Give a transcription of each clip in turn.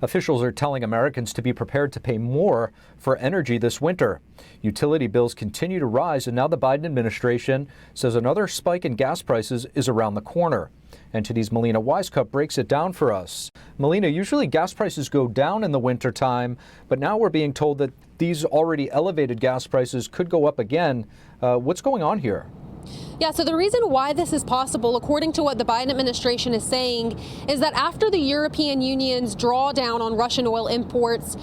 Officials are telling Americans to be prepared to pay more for energy this winter. Utility bills continue to rise, and now the Biden administration says another spike in gas prices is around the corner. NTD's Melina Wisecup breaks it down for us. Melina, usually gas prices go down in the wintertime, but now we're being told that these already elevated gas prices could go up again. What's going on here? Yeah, so the reason why this is possible, according to what the Biden administration is saying, is that after the European Union's drawdown on Russian oil imports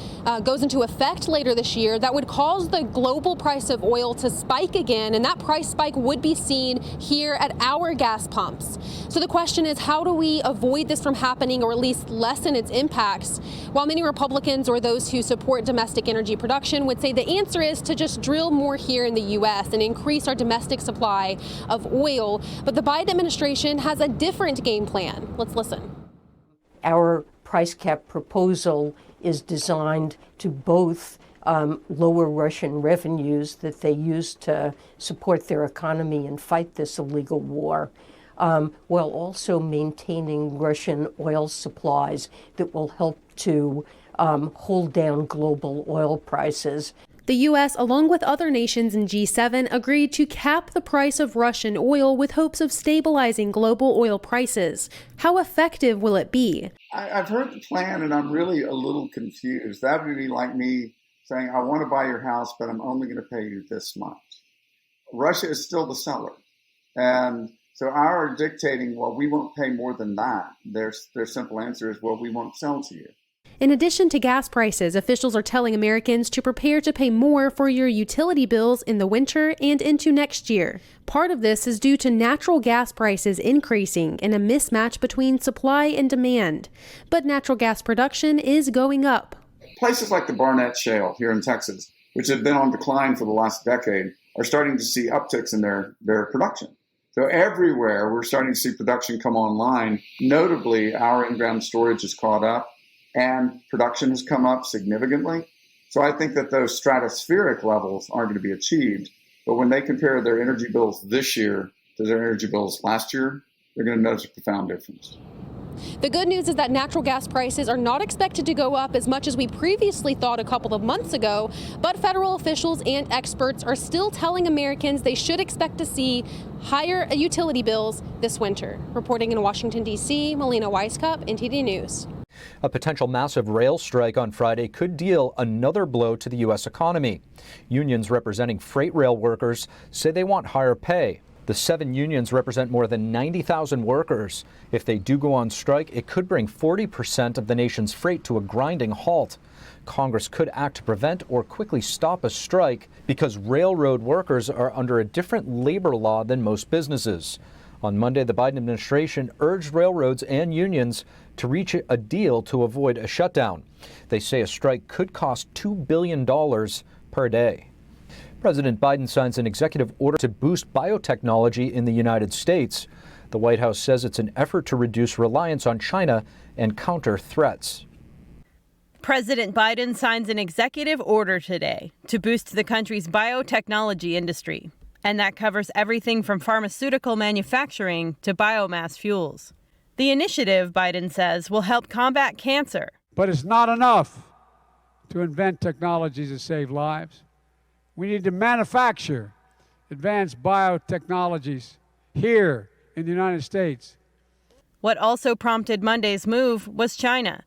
goes into effect later this year, that would cause the global price of oil to spike again, and that price spike would be seen here at our gas pumps. So the question is, how do we avoid this from happening, or at least lessen its impacts? While many Republicans or those who support domestic energy production would say the answer is to just drill more here in the U.S. and increase our domestic supply of oil, but the Biden administration has a different game plan. Let's listen. Our price cap proposal is designed to both lower Russian revenues that they use to support their economy and fight this illegal war, while also maintaining Russian oil supplies that will help to hold down global oil prices. The U.S., along with other nations in G7, agreed to cap the price of Russian oil with hopes of stabilizing global oil prices. How effective will it be? I've heard the plan, and I'm really a little confused. That would be like me saying, I want to buy your house, but I'm only going to pay you this much. Russia is still the seller. And so our dictating, well, we won't pay more than that. Their simple answer is, well, we won't sell to you. In addition to gas prices, officials are telling Americans to prepare to pay more for your utility bills in the winter and into next year. Part of this is due to natural gas prices increasing and a mismatch between supply and demand. But natural gas production is going up. Places like the Barnett Shale here in Texas, which have been on decline for the last decade, are starting to see upticks in their production. So everywhere we're starting to see production come online. Notably, our in-ground storage is caught up, and production has come up significantly. So I think that those stratospheric levels aren't going to be achieved. But when they compare their energy bills this year to their energy bills last year, they're going to notice a profound difference. The good news is that natural gas prices are not expected to go up as much as we previously thought a couple of months ago, but federal officials and experts are still telling Americans they should expect to see higher utility bills this winter. Reporting in Washington, D.C., Melina Wisecup, NTD News. A potential massive rail strike on Friday could deal another blow to the U.S. economy. Unions representing freight rail workers say they want higher pay. The 7 unions represent more than 90,000 workers. If they do go on strike, it could bring 40% of the nation's freight to a grinding halt. Congress could act to prevent or quickly stop a strike because railroad workers are under a different labor law than most businesses. On Monday, the Biden administration urged railroads and unions to reach a deal to avoid a shutdown. They say a strike could cost $2 billion per day. President Biden signs an executive order to boost biotechnology in the United States. The White House says it's an effort to reduce reliance on China and counter threats. President Biden signs an executive order today to boost the country's biotechnology industry. And that covers everything from pharmaceutical manufacturing to biomass fuels. The initiative, Biden says, will help combat cancer. But it's not enough to invent technologies that save lives. We need to manufacture advanced biotechnologies here in the United States. What also prompted Monday's move was China.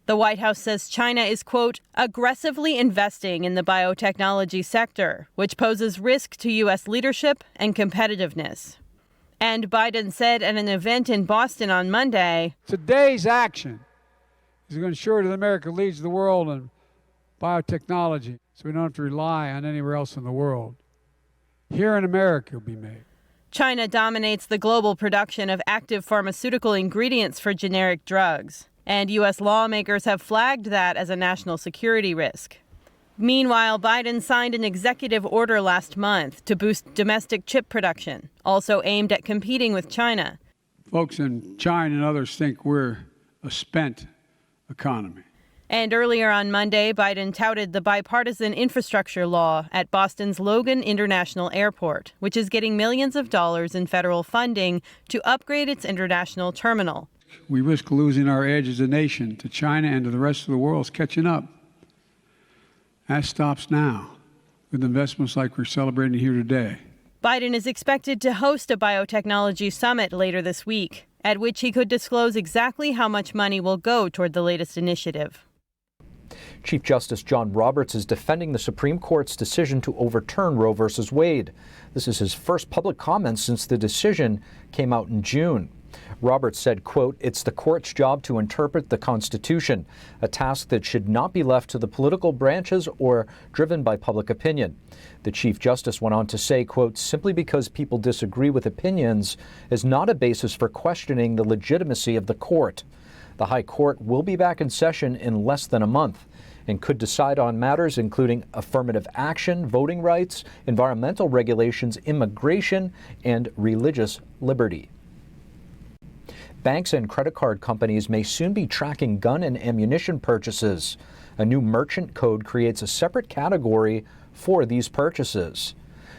The White House says China is, quote, aggressively investing in the biotechnology sector, which poses risk to U.S. leadership and competitiveness. And Biden said at an event in Boston on Monday, today's action is going to ensure that America leads the world in biotechnology, so we don't have to rely on anywhere else in the world. Here in America it will be made. China dominates the global production of active pharmaceutical ingredients for generic drugs. And U.S. lawmakers have flagged that as a national security risk. Meanwhile, Biden signed an executive order last month to boost domestic chip production, also aimed at competing with China. Folks in China and others think we're a spent economy. And earlier on Monday, Biden touted the bipartisan infrastructure law at Boston's Logan International Airport, which is getting millions of dollars in federal funding to upgrade its international terminal. We risk losing our edge as a nation to China and to the rest of the world. It's catching up. That stops now with investments like we're celebrating here today. Biden is expected to host a biotechnology summit later this week, at which he could disclose exactly how much money will go toward the latest initiative. Chief Justice John Roberts is defending the Supreme Court's decision to overturn Roe v. Wade. This is his first public comment since the decision came out in June. Roberts said, quote, "It's the court's job to interpret the Constitution, a task that should not be left to the political branches or driven by public opinion." The Chief Justice went on to say, quote, "Simply because people disagree with opinions is not a basis for questioning the legitimacy of the court." The High Court will be back in session in less than a month and could decide on matters including affirmative action, voting rights, environmental regulations, immigration, and religious liberty. Banks and credit card companies may soon be tracking gun and ammunition purchases. A new merchant code creates a separate category for these purchases.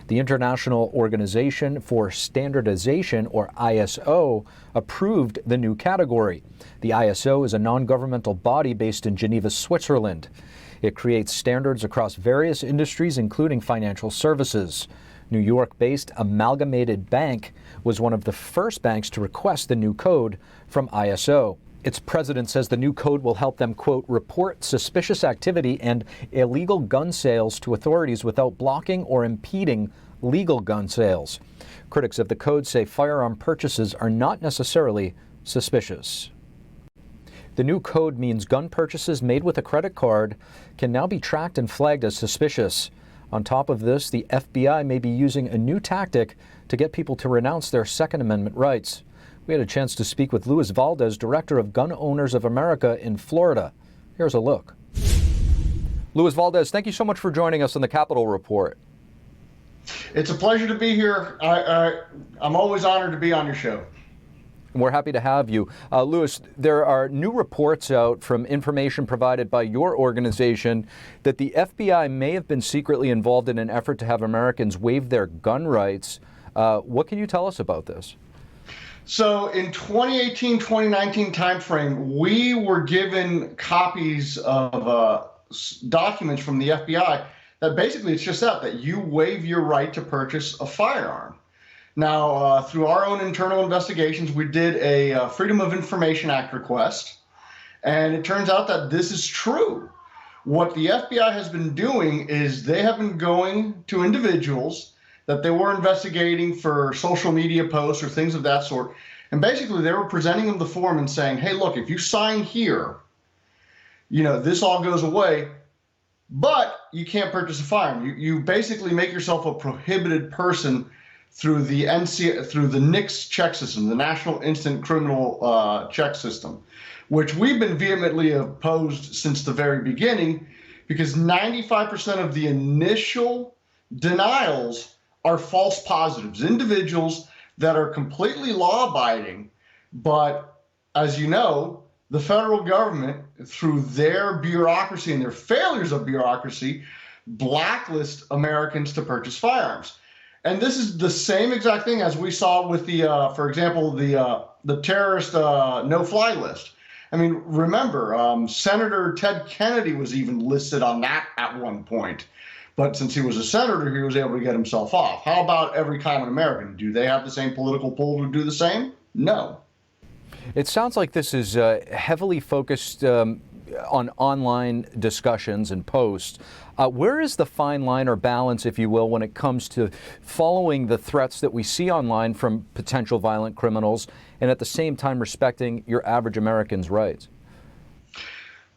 The International Organization for Standardization, or ISO, approved the new category. The ISO is a non-governmental body based in Geneva, Switzerland. It creates standards across various industries, including financial services. New York-based Amalgamated Bank was one of the first banks to request the new code from ISO. Its president says the new code will help them, quote, "report suspicious activity and illegal gun sales to authorities without blocking or impeding legal gun sales." Critics of the code say firearm purchases are not necessarily suspicious. The new code means gun purchases made with a credit card can now be tracked and flagged as suspicious. On top of this, the FBI may be using a new tactic to get people to renounce their Second Amendment rights. We had a chance to speak with Luis Valdez, director of Gun Owners of America in Florida. Here's a look. Luis Valdez, thank you so much for joining us on the Capitol Report. It's a pleasure to be here. I'm always honored to be on your show. We're happy to have you. Luis, there are new reports out from information provided by your organization that the FBI may have been secretly involved in an effort to have Americans waive their gun rights. What can you tell us about this? So in 2018-2019 timeframe, we were given copies of documents from the FBI that basically it's just that you waive your right to purchase a firearm. Now, through our own internal investigations, we did a Freedom of Information Act request, and it turns out that this is true. What the FBI has been doing is they have been going to individuals that they were investigating for social media posts or things of that sort. And basically they were presenting them the form and saying, hey, look, if you sign here, this all goes away, but you can't purchase a firearm. You basically make yourself a prohibited person through the NICS check system, the National Instant Criminal Check System, which we've been vehemently opposed since the very beginning, because 95% of the initial denials are false positives, individuals that are completely law-abiding, but as you know, the federal government, through their bureaucracy and their failures of bureaucracy, blacklist Americans to purchase firearms. And this is the same exact thing as we saw with the, for example, the terrorist no-fly list. I mean, remember, Senator Ted Kennedy was even listed on that at one point. But since he was a senator, he was able to get himself off. How about every common American? Do they have the same political pull to do the same? No. It sounds like this is heavily focused on online discussions and posts. Where is the fine line or balance, if you will, when it comes to following the threats that we see online from potential violent criminals and at the same time respecting your average American's rights?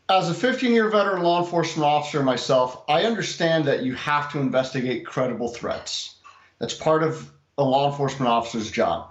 As a 15-year veteran law enforcement officer myself, I understand that you have to investigate credible threats. That's part of a law enforcement officer's job.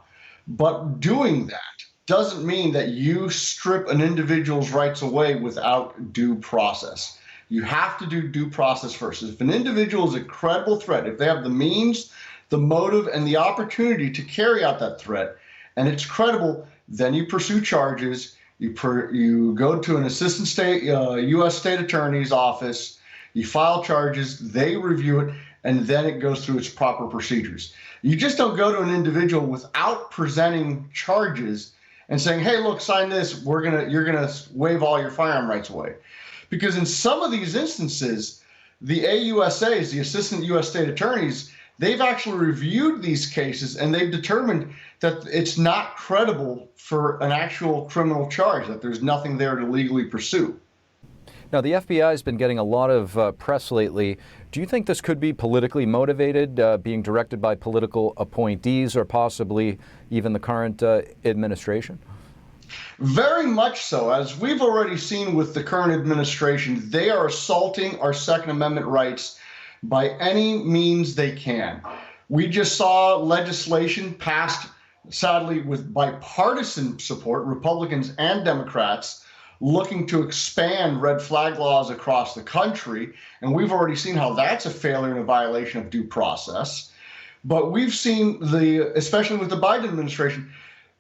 But doing that doesn't mean that you strip an individual's rights away without due process. You have to do due process first. If an individual is a credible threat, if they have the means, the motive, and the opportunity to carry out that threat, and it's credible, then you pursue charges. You go to an assistant state, U.S. state attorney's office, you file charges, they review it, and then it goes through its proper procedures. You just don't go to an individual without presenting charges and saying, hey, look, sign this, you're gonna waive all your firearm rights away. Because in some of these instances, the AUSAs, the assistant U.S. state attorneys, they've actually reviewed these cases and they've determined that it's not credible for an actual criminal charge, that there's nothing there to legally pursue. Now, the FBI has been getting a lot of press lately. Do you think this could be politically motivated, being directed by political appointees or possibly even the current administration? Very much so. As we've already seen with the current administration, they are assaulting our Second Amendment rights by any means they can. We just saw legislation passed, sadly, with bipartisan support, Republicans and Democrats, looking to expand red flag laws across the country. And we've already seen how that's a failure and a violation of due process. But we've seen especially with the Biden administration,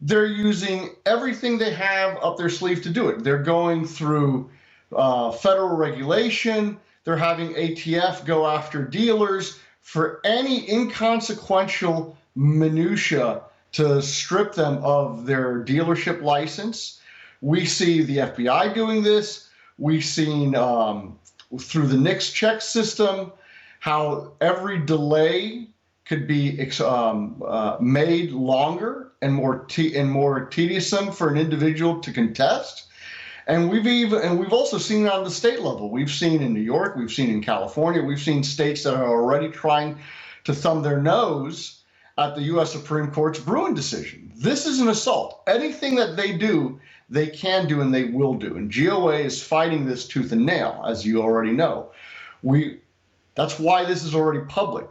they're using everything they have up their sleeve to do it. They're going through federal regulation. They're having ATF go after dealers for any inconsequential minutia to strip them of their dealership license. We see the FBI doing this. We've seen through the NICS check system how every delay could be made longer and more tedious for an individual to contest. And we've also seen it on the state level. We've seen in New York, we've seen in California, we've seen states that are already trying to thumb their nose at the U.S. Supreme Court's Bruin decision. This is an assault. Anything that they do, they can do and they will do. And GOA is fighting this tooth and nail, as you already know. That's why this is already public.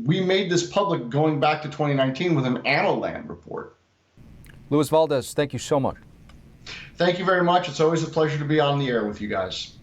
We made this public going back to 2019 with an Analand report. Luis Valdez, thank you so much. Thank you very much. It's always a pleasure to be on the air with you guys.